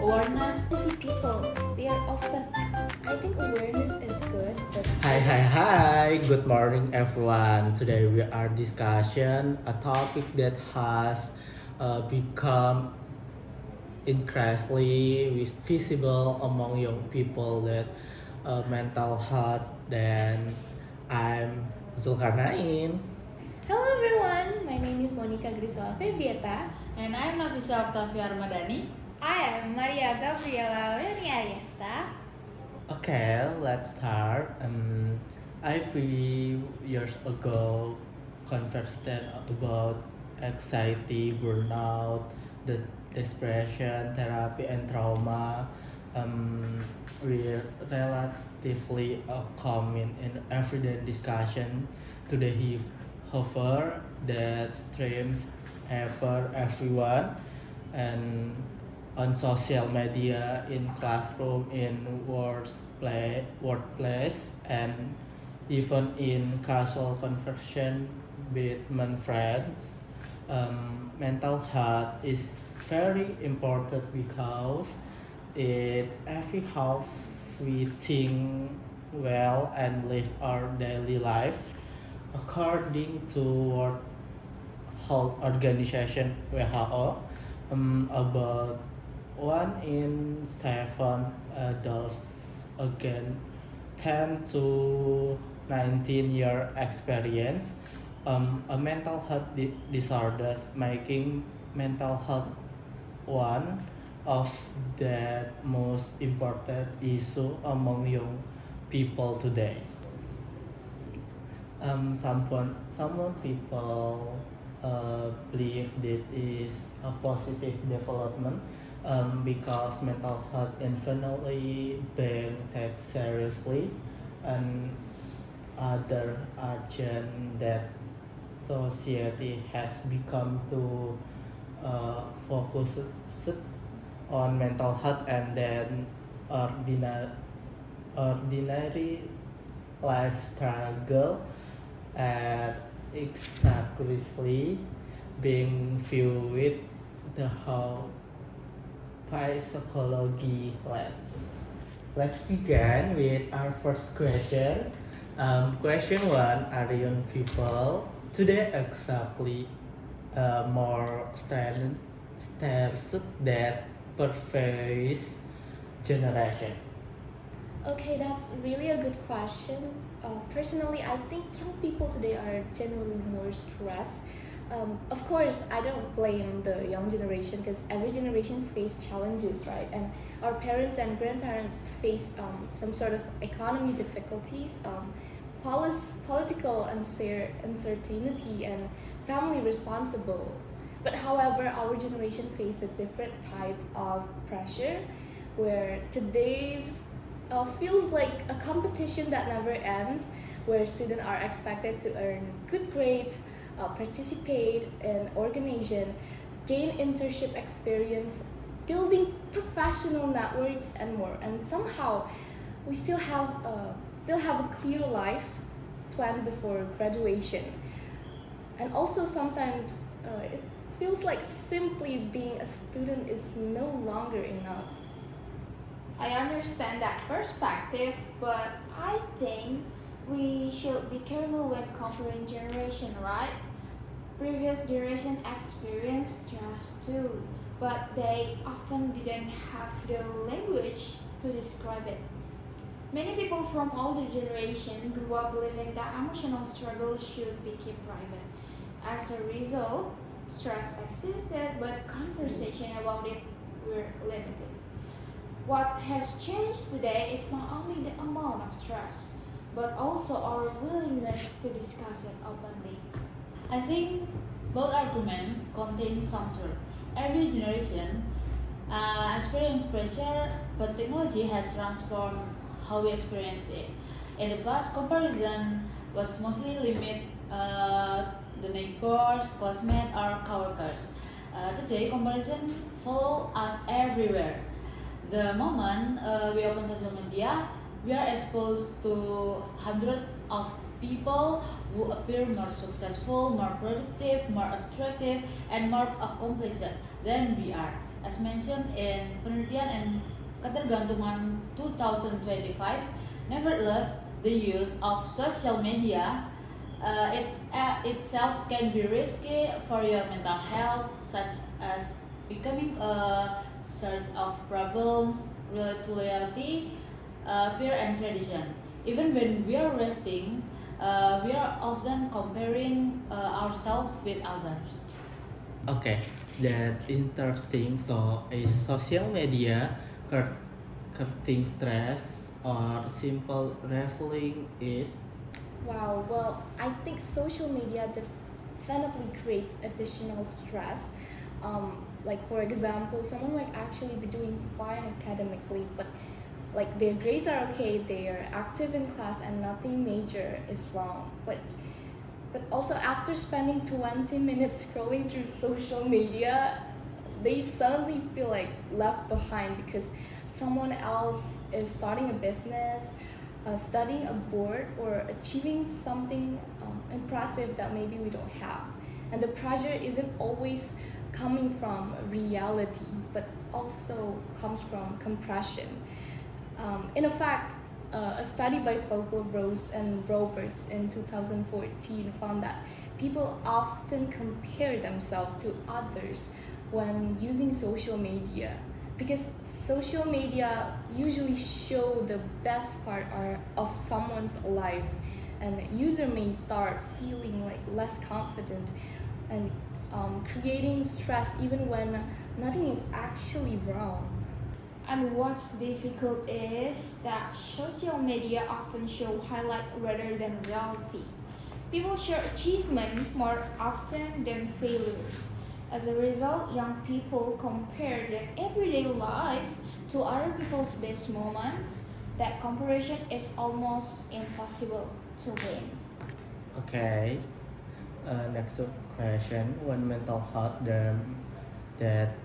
awareness. Busy people, they are often. I think awareness is good, but Hi. Good morning, everyone. Today we are discussion a topic that has become increasingly visible among young people that mental health. Then I'm Zulkarnain. Hello everyone, my name is Monica Grisela Febieta. And I'm Nafisa Octavia Ramadhani. I am Maria Gabriela Leoni Ariesta. Okay, let's start. I 3 years ago conversed about anxiety, burnout, the depression, therapy, and trauma. Were relatively common in everyday discussion. Today, however, that stream ever everyone and on social media, in classroom, in workplace, and even in casual conversation with my friends. Mental health is very important because it every how we think well and live our daily life. According to World Health Organization (WHO), about 1 in 7 adults again 10 to 19-year experience a mental health disorder, making mental health one of the most important issue among young people today. Some people believe that is a positive development because mental health infinitely being taken seriously, and other urgent that society has become to focus on mental health, and then ordinary life struggle and exactly being viewed with the whole psychology lens. Let's begin with our first question. Question one: are young people today exactly more stressed that previous generation? Okay, that's really a good question. Personally, I think young people today are generally more stressed. Of course, I don't blame the young generation because every generation face challenges, right? And our parents and grandparents face some sort of economy difficulties, political uncertainty, and family responsible. But however, our generation face a different type of pressure, where today's feels like a competition that never ends, where students are expected to earn good grades, participate in organization, gain internship experience, building professional networks, and more. And somehow, we still have a clear life plan before graduation. And also sometimes it feels like simply being a student is no longer enough. I understand that perspective, but I think we should be careful when comparing generation, right? Previous generation experienced stress too, but they often didn't have the language to describe it. Many people from older generation grew up believing that emotional struggle should be kept private. As a result, stress existed, but conversation about it were limited. What has changed today is not only the amount of stress, but also our willingness to discuss it openly. I think both arguments contain some truth. Every generation experiences pressure, but technology has transformed how we experience it. In the past, comparison was mostly limited the neighbors, classmates, or coworkers. Today, comparison follow us everywhere. The moment we open social media, we are exposed to hundreds of people who appear more successful, more productive, more attractive, and more accomplished than we are. As mentioned in Penelitian and Ketergantungan 2025, nevertheless, the use of social media itself can be risky for your mental health, such as becoming a source of problems related to loyalty, fear, and tradition. Even when we are resting, we are often comparing ourselves with others. Okay, that interesting. So, is social media cutting stress or simple revealing it? Wow, well, I think social media definitely creates additional stress. Like, for example, someone might actually be doing fine academically, but like their grades are okay, they are active in class, and nothing major is wrong. But also, after spending 20 minutes scrolling through social media, they suddenly feel like left behind because someone else is starting a business, studying a board, or achieving something impressive that maybe we don't have. And the pressure isn't always coming from reality, but also comes from compression. In fact, a study by Fogel, Rose, and Roberts in 2014 found that people often compare themselves to others when using social media because social media usually show the best part of someone's life, and user may start feeling like less confident and creating stress even when nothing is actually wrong. And what's difficult is that social media often show highlight rather than reality. People share achievement more often than failures. As a result, young people compare their everyday life to other people's best moments. That comparison is almost impossible to win. Okay, next question. One mental health term that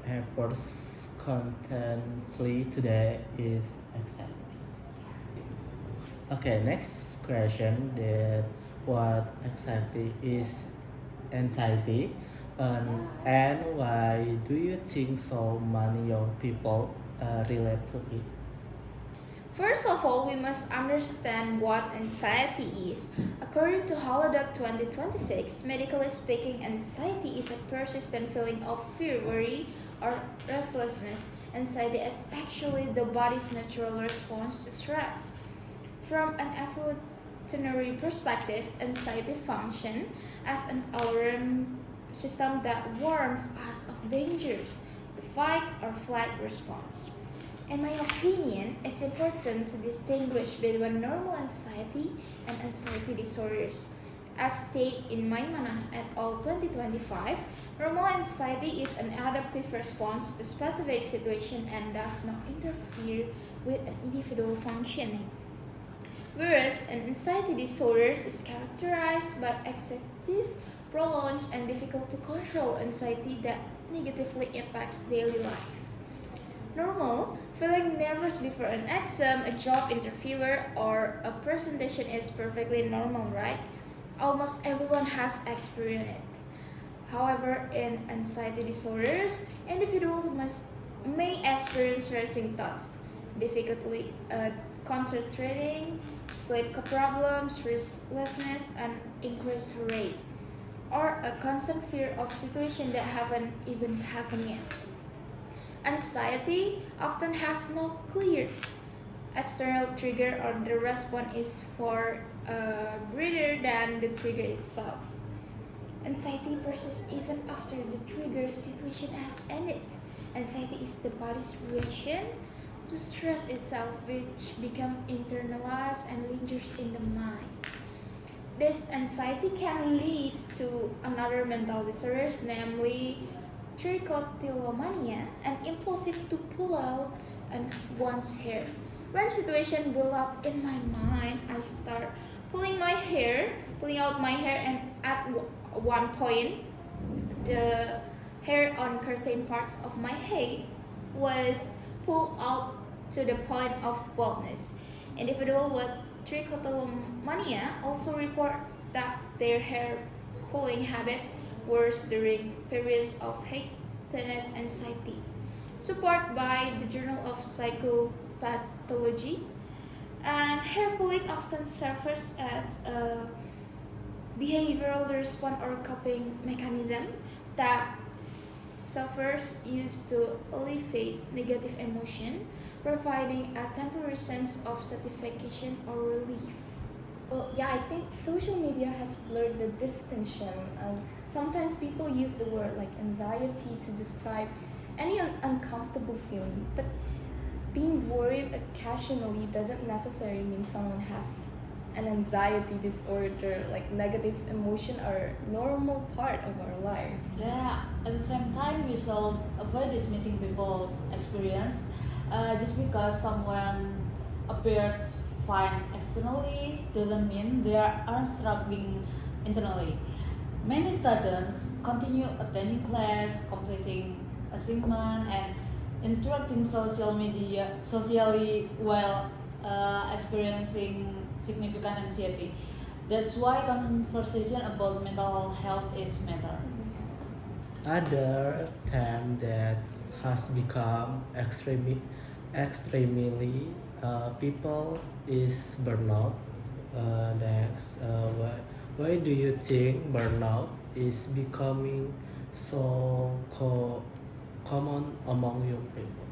happens constantly today is anxiety. Okay, next question that what exactly is anxiety and why do you think so many young people relate to it? First of all, we must understand what anxiety is. According to Holodoc 2026, medically speaking, anxiety is a persistent feeling of fear, worry, or restlessness. Anxiety is actually the body's natural response to stress. From an evolutionary perspective, anxiety functions as an alarm system that warns us of dangers, the fight or flight response. In my opinion, it's important to distinguish between normal anxiety and anxiety disorders. As stated in Maimana et al. 2025, normal anxiety is an adaptive response to specific situation and does not interfere with an individual functioning. Whereas an anxiety disorder is characterized by excessive, prolonged, and difficult to control anxiety that negatively impacts daily life. Normal, feeling nervous before an exam, a job interview, or a presentation is perfectly normal, right? Almost everyone has experienced it. However, in anxiety disorders, individuals may experience racing thoughts, difficulty concentrating, sleep problems, restlessness, and increased rate, or a constant fear of situations that haven't even happened yet. Anxiety often has no clear external trigger, or the response is far greater than the trigger itself. Anxiety persists even after the trigger situation has ended. Anxiety is the body's reaction to stress itself, which becomes internalized and lingers in the mind. This anxiety can lead to another mental disorders, namely trichotillomania, and impulsive to pull out one's hair. When situation build up in my mind, I start pulling out my hair, and at one point, the hair on certain parts of my head was pulled out to the point of baldness. Individuals with trichotillomania also report that their hair pulling habit worse during periods of anxiety, supported by the Journal of Psychopathology. And hair pulling often serves as a behavioral response or coping mechanism that sufferers use to alleviate negative emotion, providing a temporary sense of satisfaction or relief. Well, yeah, I think social media has blurred the distinction. Sometimes people use the word like anxiety to describe any uncomfortable feeling, but being worried occasionally doesn't necessarily mean someone has an anxiety disorder. Like negative emotion are a normal part of our life. Yeah, at the same time, we should avoid dismissing people's experience just because someone appears fine externally doesn't mean they are struggling internally. Many students continue attending class, completing assignment, and interacting socially while experiencing significant anxiety. That's why conversation about mental health is matter. Other term that has become extremely people is burnout. Next, why do you think burnout is becoming so common among young people?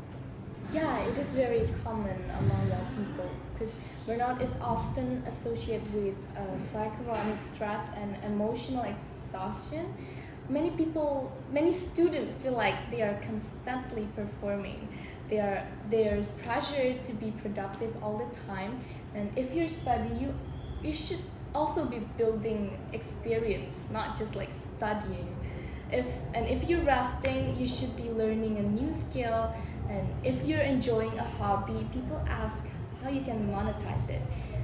Yeah, it is very common among young people because burnout is often associated with psychogenic stress and emotional exhaustion. Many students feel like they are constantly performing. There's pressure to be productive all the time, and if you study, you should also be building experience, not just like studying. If you're resting, you should be learning a new skill. And if you're enjoying a hobby, people ask how you can monetize it.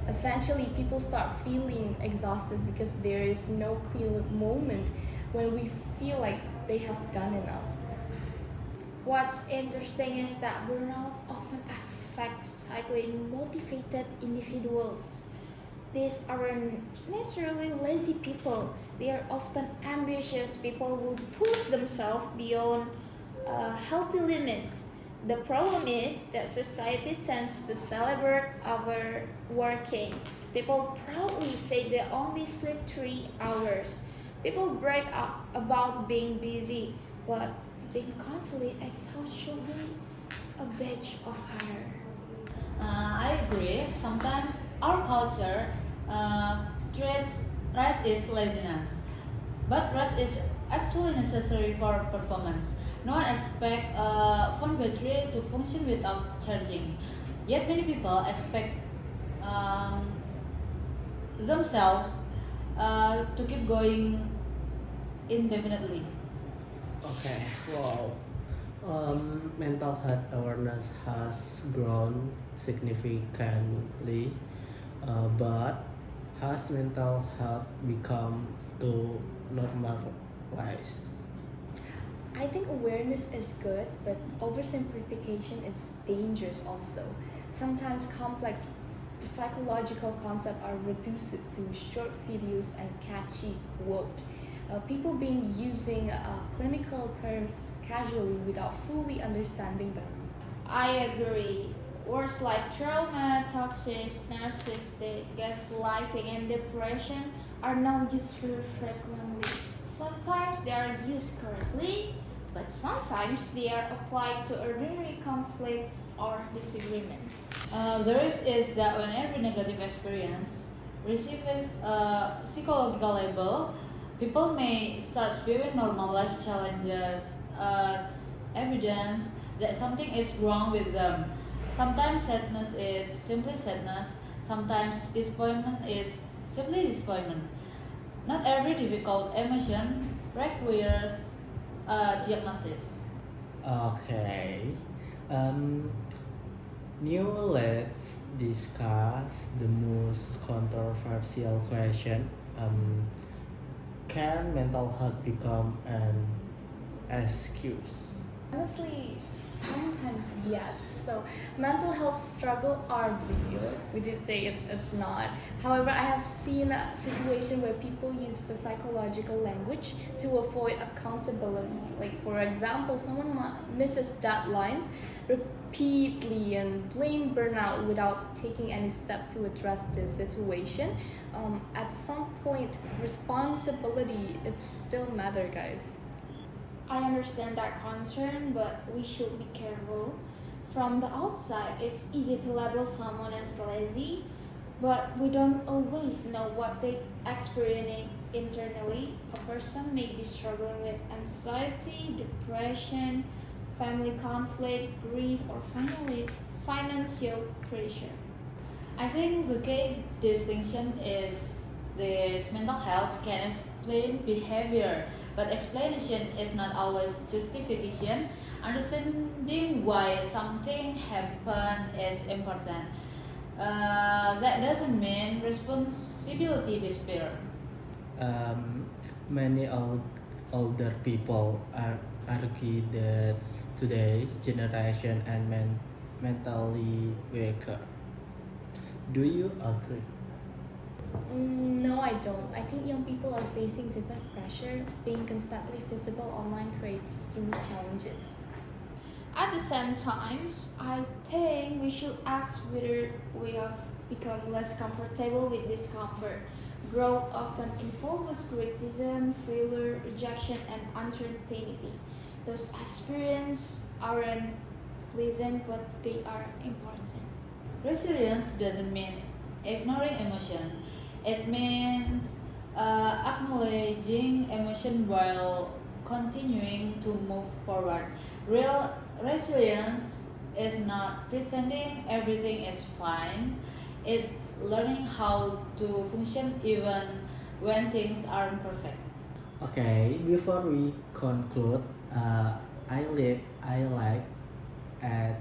Eventually, people start feeling exhausted because there is no clear moment when we feel like they have done enough. What's interesting is that burnout often affects highly motivated individuals. These aren't necessarily lazy people. They are often ambitious people who push themselves beyond healthy limits. The problem is that society tends to celebrate overworking. People proudly say they only sleep 3 hours. People brag about being busy, but being constantly exhausted should be a badge of honor. I agree. Sometimes our culture treats rest as laziness, but rest is actually necessary for performance. No one expects a phone battery to function without charging. Yet many people expect um, themselves to keep going indefinitely. Okay, wow. Mental health awareness has grown significantly, but has mental health become too normalized? I think awareness is good, but oversimplification is dangerous also. Sometimes complex psychological concepts are reduced to short videos and catchy quote. People being using clinical terms casually without fully understanding them. I agree. Words like trauma, toxic, narcissistic, gaslighting, and depression are now used very frequently. Sometimes they are used correctly, but sometimes they are applied to ordinary conflicts or disagreements. The risk is that when every negative experience receives a psychological label, people may start viewing normal life challenges as evidence that something is wrong with them. Sometimes sadness is simply sadness, sometimes disappointment is simply disappointment. Not every difficult emotion requires a diagnosis. Okay. Um, Now let's discuss the most controversial question. Can mental health become an excuse? Honestly, sometimes yes. So mental health struggle are real. We did say it's not. However, I have seen a situation where people use for psychological language to avoid accountability. Like for example, someone misses deadlines repeatedly and blame burnout without taking any step to address the situation. At some point, responsibility it still matter, guys. I understand that concern, but we should be careful. From the outside, it's easy to label someone as lazy, but we don't always know what they experiencing internally. A person may be struggling with anxiety, depression, family conflict, grief, or finally financial pressure. I think the key distinction is this mental health can explain behavior, but explanation is not always justification. Understanding why something happened is important. That doesn't mean responsibility disappear. Many older people argue that today generation and mentally weaker. Do you agree? No, I don't. I think young people are facing different pressure. Being constantly visible online creates unique challenges. At the same times, I think we should ask whether we have become less comfortable with discomfort. Growth often involves criticism, failure, rejection, and uncertainty. Those experiences aren't pleasant, but they are important. Resilience doesn't mean ignoring emotion. It means acknowledging emotion while continuing to move forward. Real resilience is not pretending everything is fine. It's learning how to function even when things aren't perfect. Okay, before we conclude, I like at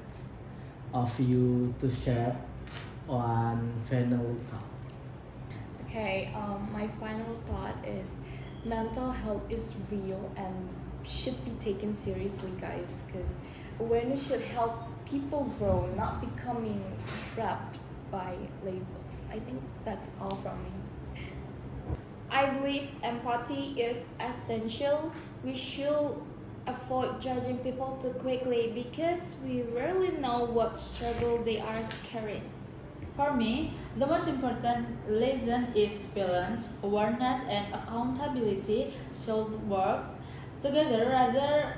of you to share one final thought. Okay, my final thought is mental health is real and should be taken seriously, guys, because awareness should help people grow, not becoming trapped by labels. I think that's all from me. I believe empathy is essential. We should avoid judging people too quickly because we rarely know what struggle they are carrying. For me, the most important lesson is balance, awareness, and accountability should work together rather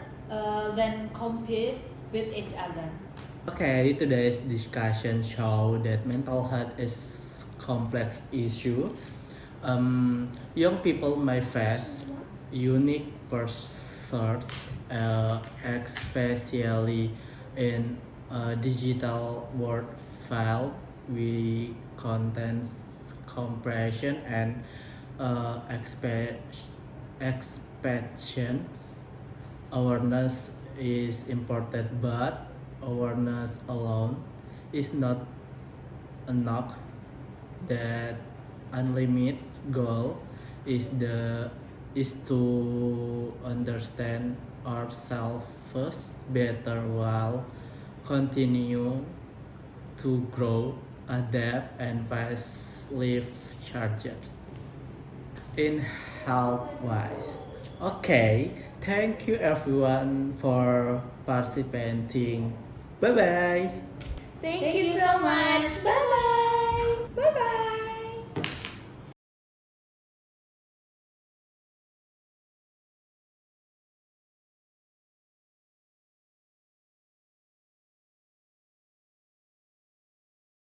than compete with each other. Okay, today's discussion show that mental health is complex issue. Young people may face unique pressures, especially in a digital world filled with contents compression and expectations. Awareness is important, but awareness alone is not enough. That unlimited goal is to understand ourselves better while continue to grow, adapt, and face life charges in health wise. Okay, thank you everyone for participating. Bye bye. Thank Thank you you so so much. much. Bye bye. Bye bye.